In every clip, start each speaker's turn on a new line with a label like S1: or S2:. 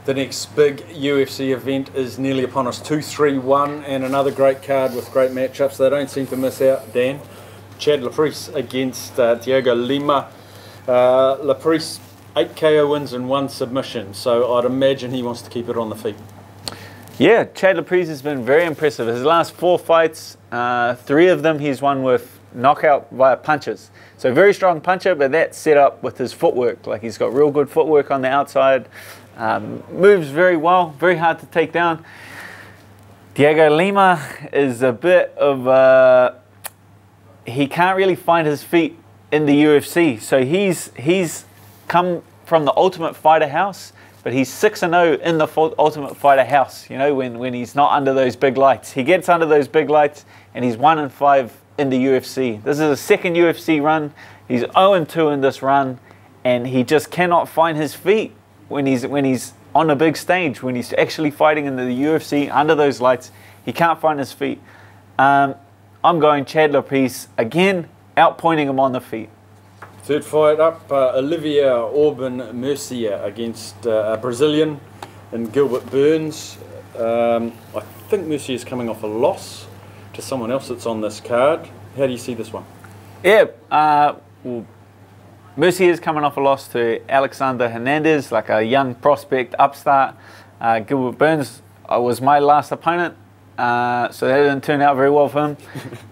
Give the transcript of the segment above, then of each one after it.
S1: The next big UFC event is nearly upon us, 231, and another great card with great matchups. They don't seem to miss out, Dan. Chad Laprise against Diego Lima. Laprise, 8 KO wins and 1 submission, so I'd imagine he wants to keep it on the feet.
S2: Yeah, Chad Laprise has been very impressive. His last 4 fights, 3 of them he's won with knockout via punches. So very strong puncher, but that's set up with his footwork. Like, he's got real good footwork on the outside. Moves very well, very hard to take down. Diego Lima is a bit of he can't really find his feet in the UFC. So he's come from the Ultimate Fighter house, but he's 6-0 in the Ultimate Fighter house. You know, when he's not under those big lights, he gets under those big lights, and he's 1-5 in the UFC. This is his 2nd UFC run. He's 0-2 in this run, and he just cannot find his feet when he's on a big stage, when he's actually fighting in the UFC under those lights. He can't find his feet. I'm going Chad Laprise again, outpointing him on the feet.
S1: Third fight up, Olivia Orban Mercier against a Brazilian and Gilbert Burns. I think Mercier is coming off a loss to someone else that's on this card. How do you see this one? Yeah,
S2: well, Mercier is coming off a loss to Alexander Hernandez, like a young prospect upstart. Gilbert Burns was my last opponent, so that didn't turn out very well for him.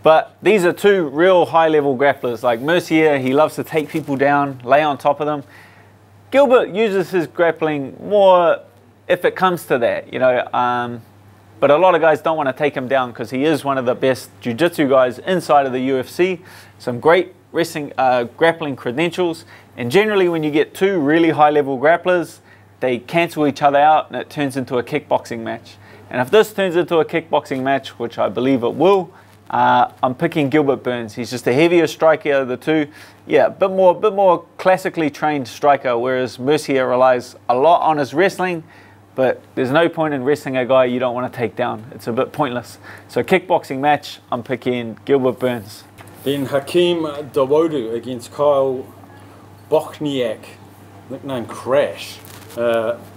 S2: But these are 2 real high-level grapplers. Like Mercier, he loves to take people down, lay on top of them. Gilbert uses his grappling more if it comes to that, you know. But a lot of guys don't want to take him down because he is one of the best jiu-jitsu guys inside of the UFC. Some great wrestling, grappling credentials, and generally when you get 2 really high-level grapplers, they cancel each other out and it turns into a kickboxing match. And if this turns into a kickboxing match, which I believe it will, I'm picking Gilbert Burns. He's just a heavier striker of the 2. Yeah, a bit more classically trained striker, whereas Mercier relies a lot on his wrestling, but there's no point in wrestling a guy you don't want to take down. It's a bit pointless. So kickboxing match, I'm picking Gilbert Burns.
S1: Then Hakeem Dawodu against Kyle Bockniak, nickname Crash.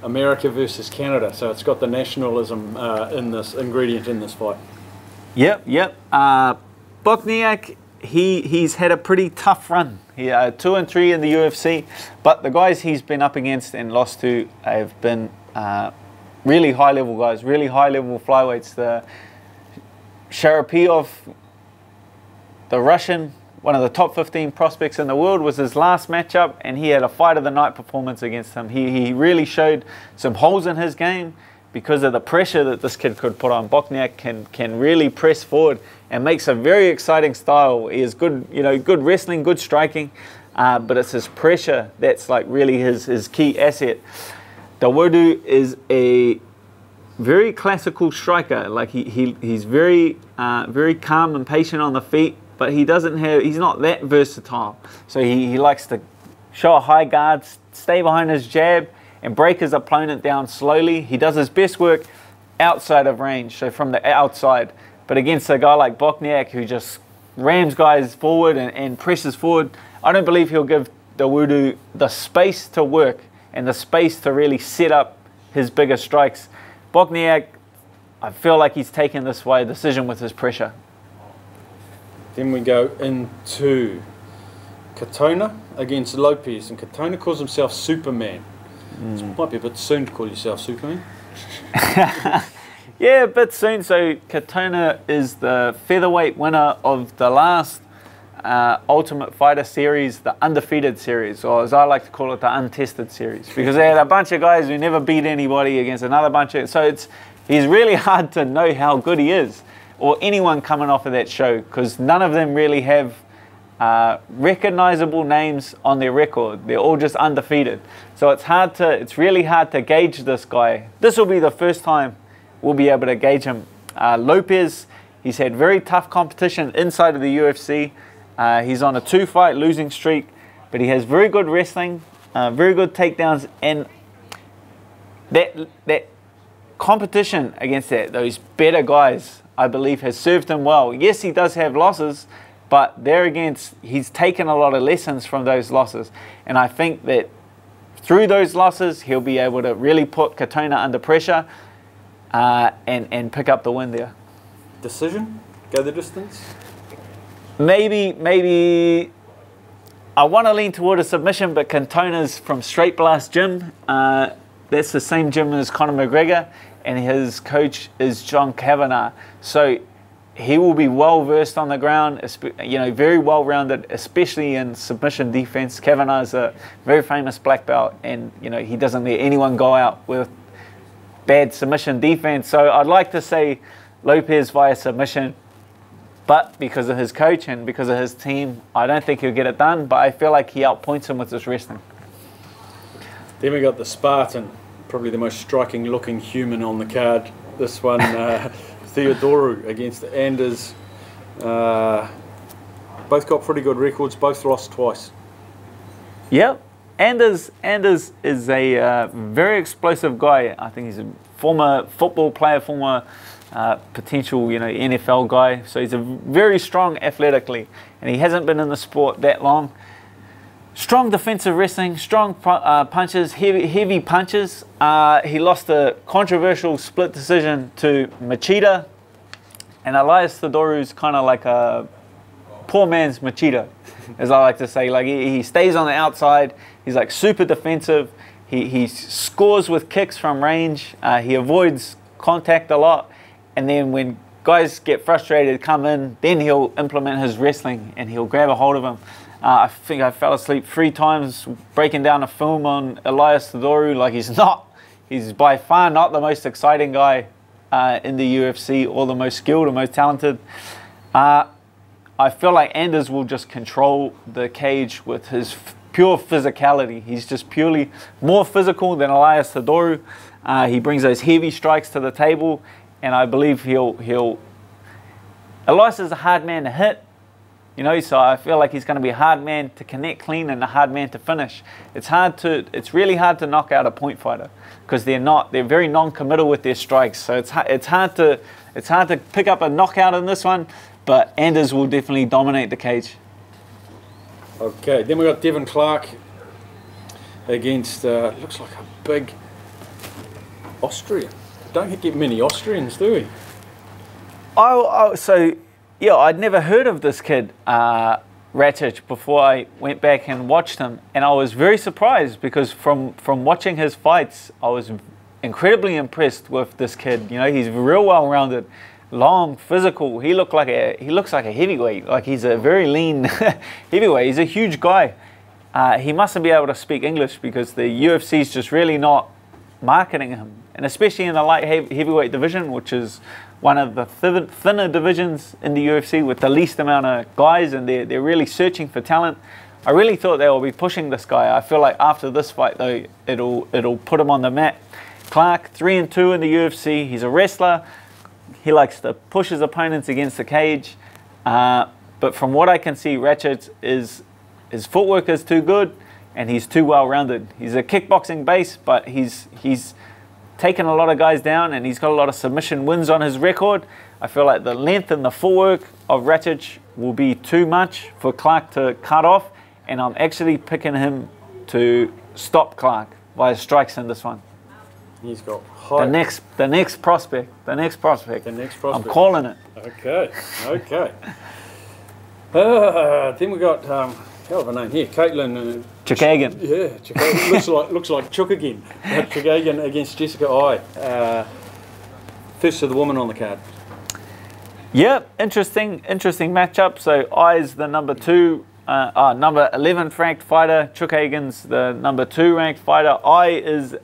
S1: America versus Canada, so it's got the nationalism in this ingredient in this fight.
S2: Yep. Bockniak, he's had a pretty tough run. He 2-3 in the UFC, but the guys he's been up against and lost to have been really high-level guys, really high-level flyweights. The Sharapov, the Russian, one of the top 15 prospects in the world, was his last matchup, and he had a fight of the night performance against him. He really showed some holes in his game because of the pressure that this kid could put on. Bockniak can really press forward and makes a very exciting style. He has good, you know, good wrestling, good striking, but it's his pressure that's like really his key asset. Dawodu is a very classical striker. Like he's very calm and patient on the feet, but he's not that versatile. So he likes to show a high guard, stay behind his jab, and break his opponent down slowly. He does his best work outside of range, so from the outside. But against a guy like Bockniak, who just rams guys forward and presses forward, I don't believe he'll give Dawodu the space to work and the space to really set up his bigger strikes. Bockniak, I feel like he's taken this way decision with his pressure.
S1: Then we go into Katonah against Lopez, and Katonah calls himself Superman. It might be a bit soon to call yourself Superman.
S2: Yeah, a bit soon. So Katonah is the featherweight winner of the last Ultimate Fighter series, the undefeated series, or as I like to call it, the untested series, because they had a bunch of guys who never beat anybody against another bunch of, so he's really hard to know how good he is, or anyone coming off of that show, because none of them really have recognizable names on their record. They're all just undefeated. So it's really hard to gauge this guy. This will be the first time we'll be able to gauge him. Lopez, he's had very tough competition inside of the UFC. He's on a 2-fight losing streak, but he has very good wrestling, very good takedowns, and that competition against those better guys, I believe, has served him well. Yes, he does have losses, but there against, he's taken a lot of lessons from those losses. And I think that through those losses, he'll be able to really put Katonah under pressure and pick up the win there.
S1: Decision? Go the distance?
S2: Maybe I want to lean toward a submission, but Katonah's from Straight Blast Gym. That's the same gym as Conor McGregor, and his coach is John Kavanagh. So he will be well versed on the ground, very well rounded, especially in submission defense. Kavanagh is a very famous black belt, and he doesn't let anyone go out with bad submission defense. So I'd like to say Lopez via submission, but because of his coach and because of his team, I don't think he'll get it done, but I feel like he outpoints him with his wrestling.
S1: Then we got the Spartan, probably the most striking looking human on the card. This one, Theodorou against Anders. Both got pretty good records, both lost twice.
S2: Yep. Anders is a very explosive guy. I think he's a former football player, former potential NFL guy. So he's a very strong athletically, and he hasn't been in the sport that long. Strong defensive wrestling, strong punches, heavy punches. He lost a controversial split decision to Machida, and Elias Theodorou's kind of like a poor man's Machida, as I like to say. Like he stays on the outside. He's like super defensive. He scores with kicks from range. He avoids contact a lot, and then when guys get frustrated, come in, then he'll implement his wrestling and he'll grab a hold of him. I think I fell asleep 3 times breaking down a film on Elias Theodorou. Like he's by far not the most exciting guy in the UFC, or the most skilled or most talented. I feel like Anders will just control the cage with his pure physicality. He's just purely more physical than Elias Theodorou. He brings those heavy strikes to the table, and I believe Elias is a hard man to hit. So I feel like he's going to be a hard man to connect clean and a hard man to finish. It's really hard to knock out a point fighter, because they're very non-committal with their strikes. So it's hard to pick up a knockout in this one, but Anders will definitely dominate the cage.
S1: Okay, then we got Devin Clark against looks like a big Austrian. Don't get many Austrians, do we?
S2: Yeah, I'd never heard of this kid, Ratic, before I went back and watched him. And I was very surprised, because from watching his fights, I was incredibly impressed with this kid. He's real well-rounded, long, physical. He looks like a heavyweight. Like he's a very lean heavyweight. He's a huge guy. He mustn't be able to speak English, because the UFC's just really not marketing him. And especially in the light heavyweight division, which is one of the thinner divisions in the UFC with the least amount of guys, and they're really searching for talent. I really thought they will be pushing this guy. I feel like after this fight, though, it'll put him on the map. Clark, 3-2 in the UFC. He's a wrestler. He likes to push his opponents against the cage. But from what I can see, Ratchet his footwork is too good, and he's too well-rounded. He's a kickboxing base, but he's taken a lot of guys down, and he's got a lot of submission wins on his record. I feel like the length and the footwork of Ratic will be too much for Clark to cut off, and I'm actually picking him to stop Clark via strikes in this one.
S1: He's got height.
S2: The next prospect. I'm calling it.
S1: Okay. Then we got hell of a name here, Caitlin
S2: Chukagian.
S1: Yeah, Chukagian. looks like Chook again. Chukagian against Jessica Eye. First of the woman on the card.
S2: Yep, interesting matchup. So Eye's the number 11th ranked fighter. Chukagian's the number 2 ranked fighter. Eye is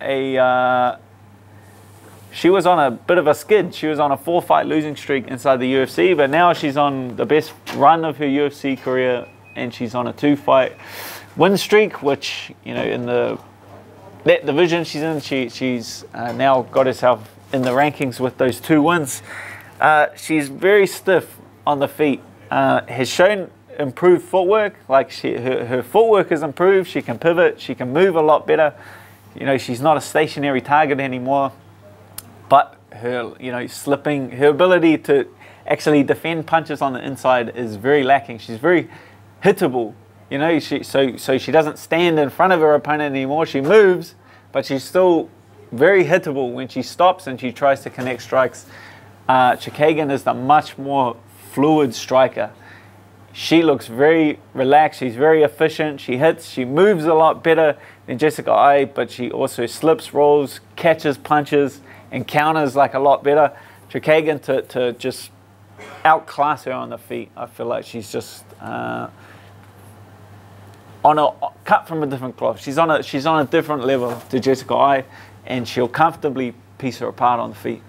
S2: she was on a bit of a skid. She was on a 4-fight losing streak inside the UFC, but now she's on the best run of her UFC career, and she's on a 2-fight win streak, which, in that division she's in, she's now got herself in the rankings with those 2 wins. She's very stiff on the feet. Has shown improved footwork. Like her footwork has improved. She can pivot. She can move a lot better. She's not a stationary target anymore. But her, slipping, her ability to actually defend punches on the inside is very lacking. She's very hittable You know, so she doesn't stand in front of her opponent anymore. She moves, but she's still very hittable when she stops and she tries to connect strikes. Chookagian is the much more fluid striker. She looks very relaxed. She's very efficient. She hits. She moves a lot better than Jessica Ai, but she also slips, rolls, catches punches, and counters like a lot better. Chookagian to just outclass her on the feet. I feel like she's just on a cut from a different cloth. She's on a different level to Jessica Ai, and she'll comfortably piece her apart on the feet.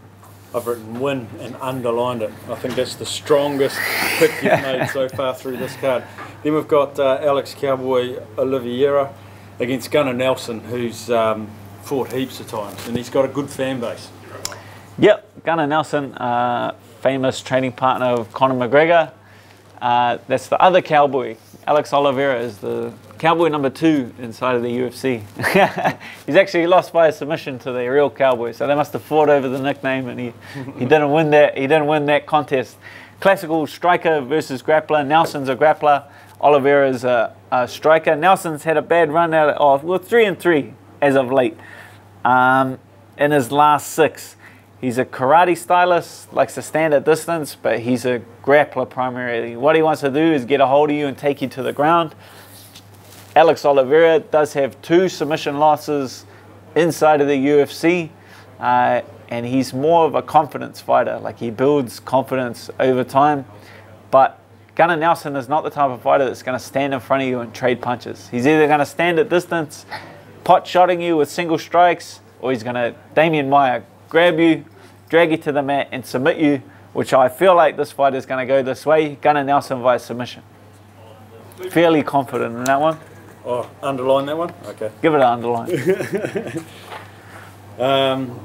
S1: I've written win and underlined it. I think that's the strongest pick you've made so far through this card. Then we've got Alex Cowboy Oliveira against Gunnar Nelson, who's fought heaps of times, and he's got a good fan base.
S2: Yep, Gunnar Nelson, famous training partner of Conor McGregor. That's the other cowboy. Alex Oliveira is the cowboy number 2 inside of the UFC. He's actually lost by a submission to the real cowboy, so they must have fought over the nickname, and he didn't win that. He didn't win that contest. Classical striker versus grappler. Nelson's a grappler. Oliveira's a striker. Nelson's had a bad run out of 3-3 as of late. In his last 6. He's a karate stylist, likes to stand at distance, but he's a grappler primarily. What he wants to do is get a hold of you and take you to the ground. Alex Oliveira does have 2 submission losses inside of the UFC, and he's more of a confidence fighter. Like, he builds confidence over time. But Gunnar Nelson is not the type of fighter that's going to stand in front of you and trade punches. He's either going to stand at distance, pot-shotting you with single strikes, or he's going to, Damian Maia, grab you, drag you to the mat and submit you, which I feel like this fight is going to go this way. Gunnar Nelson via submission. Fairly confident in that one.
S1: Oh, underline that one? Okay.
S2: Give it an underline.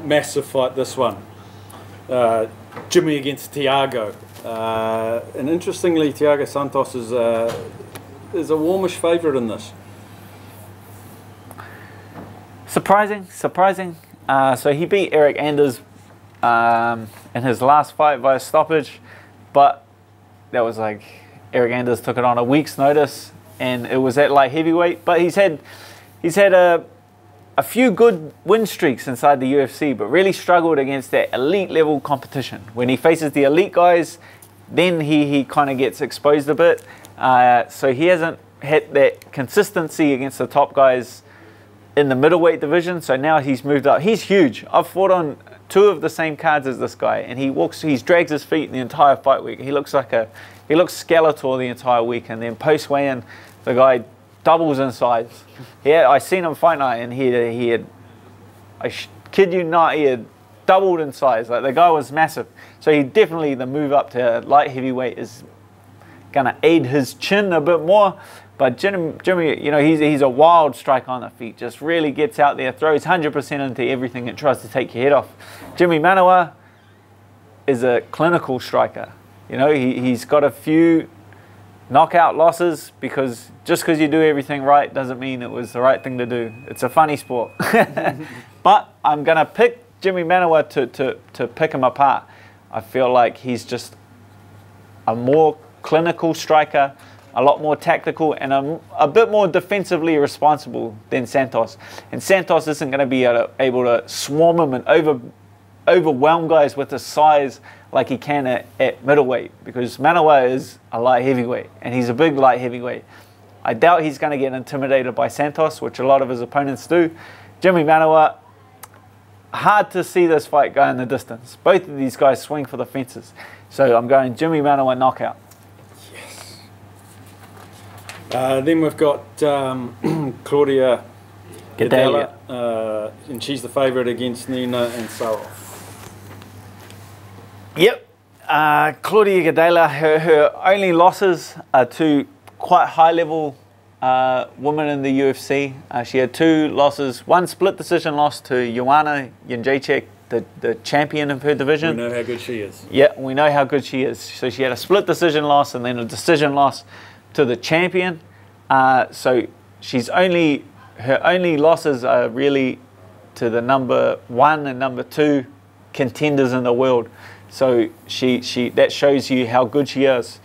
S1: Massive fight, this one. Jimmy against Thiago. And interestingly, Thiago Santos is a warmish favourite in this.
S2: Surprising. So he beat Eryk Anders in his last fight via stoppage, but that was like Eryk Anders took it on a week's notice, and it was at light heavyweight. But he's had a few good win streaks inside the UFC, but really struggled against that elite level competition. When he faces the elite guys, then he kind of gets exposed a bit. So he hasn't had that consistency against the top guys in the middleweight division, so now he's moved up. He's huge. I've fought on 2 of the same cards as this guy, and he drags his feet the entire fight week. He looks Skeletor the entire week, and then post weigh-in, the guy doubles in size. I seen him fight night, and he had, I kid you not, he had doubled in size. Like, the guy was massive. So he definitely, the move up to light heavyweight is gonna aid his chin a bit more. But Jimmy, you know, he's a wild striker on the feet. Just really gets out there, throws 100% into everything and tries to take your head off. Jimmy Manawatu is a clinical striker. You know, he's got a few knockout losses, because just because you do everything right doesn't mean it was the right thing to do. It's a funny sport. But I'm going to pick Jimmy Manawatu to pick him apart. I feel like he's just a more clinical striker, a lot more tactical, and a bit more defensively responsible than Santos. And Santos isn't going to be able to swarm him and overwhelm guys with his size like he can at middleweight, because Manawatu is a light heavyweight, and he's a big light heavyweight. I doubt he's going to get intimidated by Santos, which a lot of his opponents do. Jimmy Manawatu, hard to see this fight go in the distance. Both of these guys swing for the fences. So I'm going Jimmy Manawatu knockout.
S1: Then we've got Claudia Gadelha, and she's the favourite against Nina and Zalal.
S2: Yep, Claudia Gadelha, her only losses are to quite high-level women in the UFC. She had 2 losses, 1 split decision loss to Joanna Jędrzejczyk, the champion of her division.
S1: We know how good she is.
S2: Yeah, we know how good she is. So she had a split decision loss and then a decision loss to the champion. So her only losses are really to the number 1 and number 2 contenders in the world. So that shows you how good she is.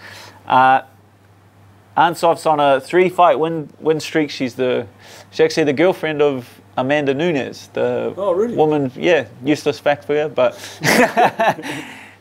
S2: Ansof's on a 3-fight win streak. She's actually the girlfriend of Amanda Nunes, the woman, yeah, useless fact for you, but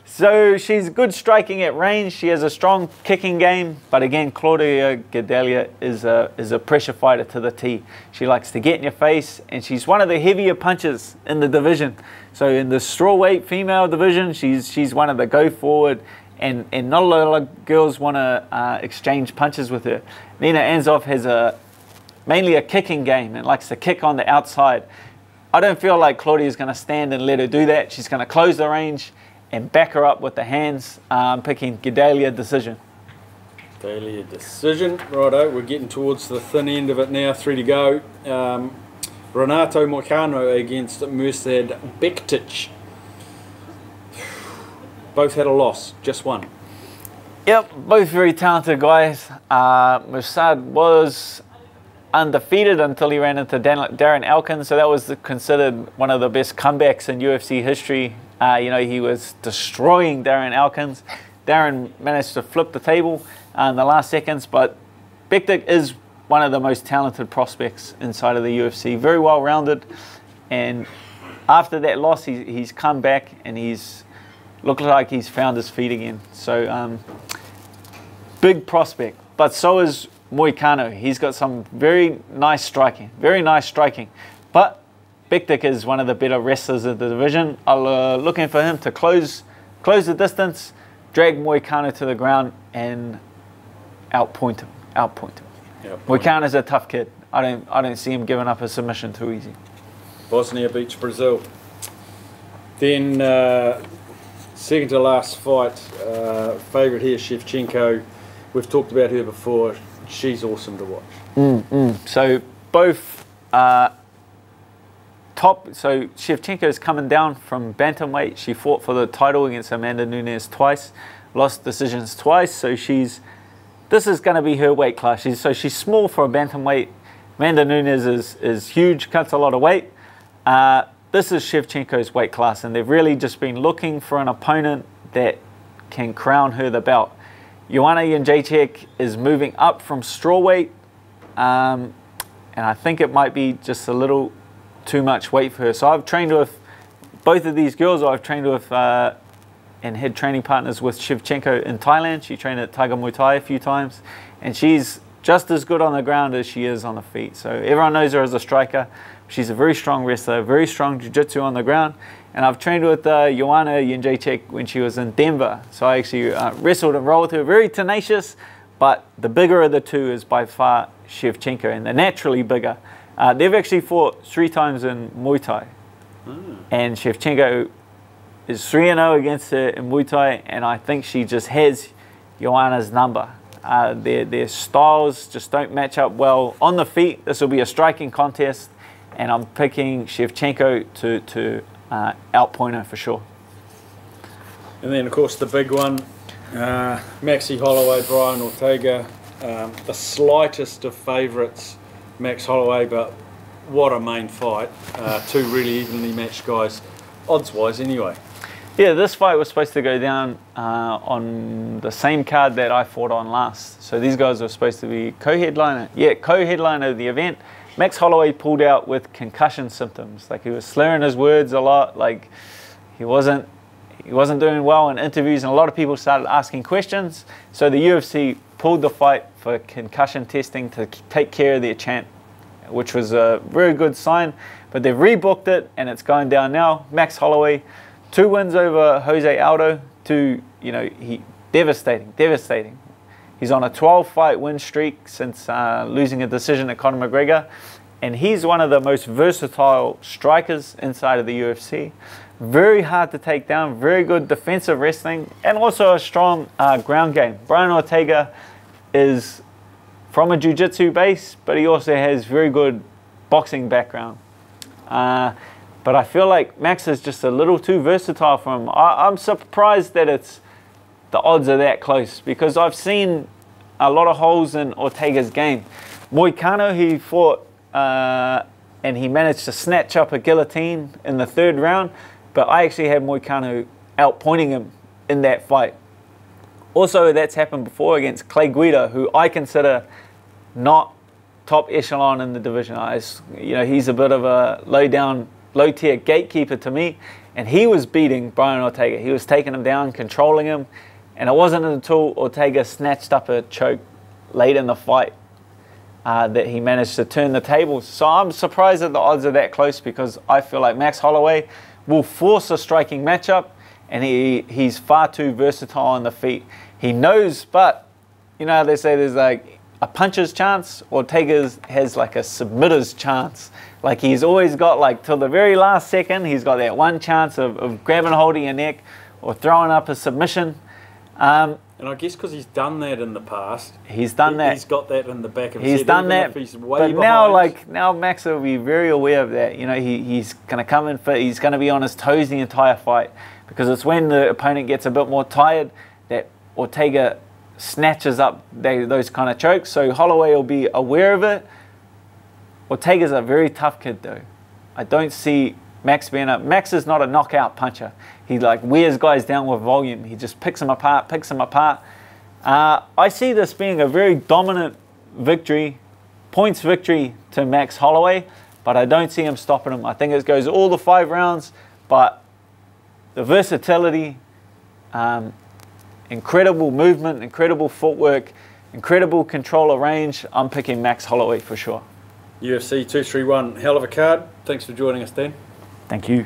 S2: so she's good striking at range. She has a strong kicking game, but again, Claudia Gadelha is a pressure fighter to the T. She likes to get in your face, and she's one of the heavier punchers in the division. So in the strawweight female division, she's one of the go forward, and not a lot of girls want to exchange punches with her. Nina Anzoff has mainly a kicking game and likes to kick on the outside. I don't feel like Claudia's going to stand and let her do that. She's going to close the range and back her up with the hands. I'm picking Gadelha decision.
S1: Gadelha decision. Righto, we're getting towards the thin end of it now. 3 to go. Renato Moicano against Mirsad Bektic. Both had a loss, just one.
S2: Yep, both very talented guys. Mirsad was undefeated until he ran into Darren Elkins, so that was considered one of the best comebacks in UFC history. You know, he was destroying Darren Elkins. Darren managed to flip the table in the last seconds, but Bektic is one of the most talented prospects inside of the UFC. Very well rounded, and after that loss, he's come back and he's looked like he's found his feet again. So big prospect, but so is Moicano. He's got some very nice striking, but Bektic is one of the better wrestlers of the division. I'm looking for him to close the distance, drag Moicano to the ground, and outpoint him. Moicano's a tough kid. I don't see him giving up a submission too easy.
S1: Bosnia beats Brazil. Then second to last fight, favourite here, Shevchenko. We've talked about her before. She's awesome to watch.
S2: So both top. So Shevchenko is coming down from bantamweight. She fought for the title against Amanda Nunes twice, lost decisions twice. So this is going to be her weight class. She's small for a bantamweight. Amanda Nunes is huge, cuts a lot of weight. This is Shevchenko's weight class, and they've really just been looking for an opponent that can crown her the belt. Joanna Jędrzejczyk is moving up from strawweight, and I think it might be just a little too much weight for her. So I've trained with both of these girls. I've trained with and had training partners with Shevchenko in Thailand. She trained at Tiger Muay Thai a few times, and she's just as good on the ground as she is on the feet. So everyone knows her as a striker. She's a very strong wrestler, very strong jiu-jitsu on the ground. And I've trained with Joanna Jędrzejczyk when she was in Denver. So I actually wrestled and rolled with her. Very tenacious, but the bigger of the two is by far Shevchenko, and they're naturally bigger. They've actually fought 3 times in Muay Thai. And Shevchenko is 3-0 against her in Muay Thai, and I think she just has Joanna's number. Their styles just don't match up well on the feet. This will be a striking contest, and I'm picking Shevchenko to outpoint her for sure.
S1: And then, of course, the big one, Maxi Holloway, Brian Ortega. The slightest of favourites, Max Holloway, but what a main fight. 2 really evenly matched guys, odds-wise anyway.
S2: Yeah, this fight was supposed to go down on the same card that I fought on last. So these guys were supposed to be co-headliner. Yeah, co-headliner of the event. Max Holloway pulled out with concussion symptoms. Like, he was slurring his words a lot. Like, he wasn't doing well in interviews, and a lot of people started asking questions. So the UFC pulled the fight for concussion testing to take care of their champ, which was a very good sign. But they've rebooked it, and it's going down now. Max Holloway, 2 wins over Jose Aldo. Devastating. He's on a 12-fight win streak since losing a decision at Conor McGregor. And he's one of the most versatile strikers inside of the UFC. Very hard to take down, very good defensive wrestling, and also a strong ground game. Brian Ortega is from a jiu-jitsu base, but he also has very good boxing background. But I feel like Max is just a little too versatile for him. I'm surprised that the odds are that close, because I've seen a lot of holes in Ortega's game. Moicano, he fought and he managed to snatch up a guillotine in the 3rd round, but I actually had Moicano outpointing him in that fight. Also, that's happened before against Clay Guida, who I consider not top echelon in the division. He's a bit of a low-tier gatekeeper to me, and he was beating Brian Ortega. He was taking him down, controlling him, and it wasn't until Ortega snatched up a choke late in the fight that he managed to turn the tables. So I'm surprised that the odds are that close, because I feel like Max Holloway will force a striking matchup, and he's far too versatile on the feet. He knows, but you know how they say there's like a puncher's chance? Ortega has like a submitter's chance. Like he's always got like till the very last second, he's got that one chance of grabbing hold of your neck or throwing up a submission.
S1: And I guess because he's done that in the past.
S2: He's done that.
S1: He's got that in the back of his head.
S2: He's done that. But now Max will be very aware of that. You know, he's going to come in fit. He's going to be on his toes the entire fight, because it's when the opponent gets a bit more tired that Ortega snatches up those kind of chokes. So Holloway will be aware of it. Ortega's a very tough kid, though. I don't see Max being Max is not a knockout puncher. He like wears guys down with volume. He just picks them apart. I see this being a very dominant victory, points victory to Max Holloway, but I don't see him stopping him. I think it goes all the 5 rounds, but the versatility, incredible movement, incredible footwork, incredible control of range. I'm picking Max Holloway for sure.
S1: UFC 231, hell of a card. Thanks for joining us, Dan.
S2: Thank you.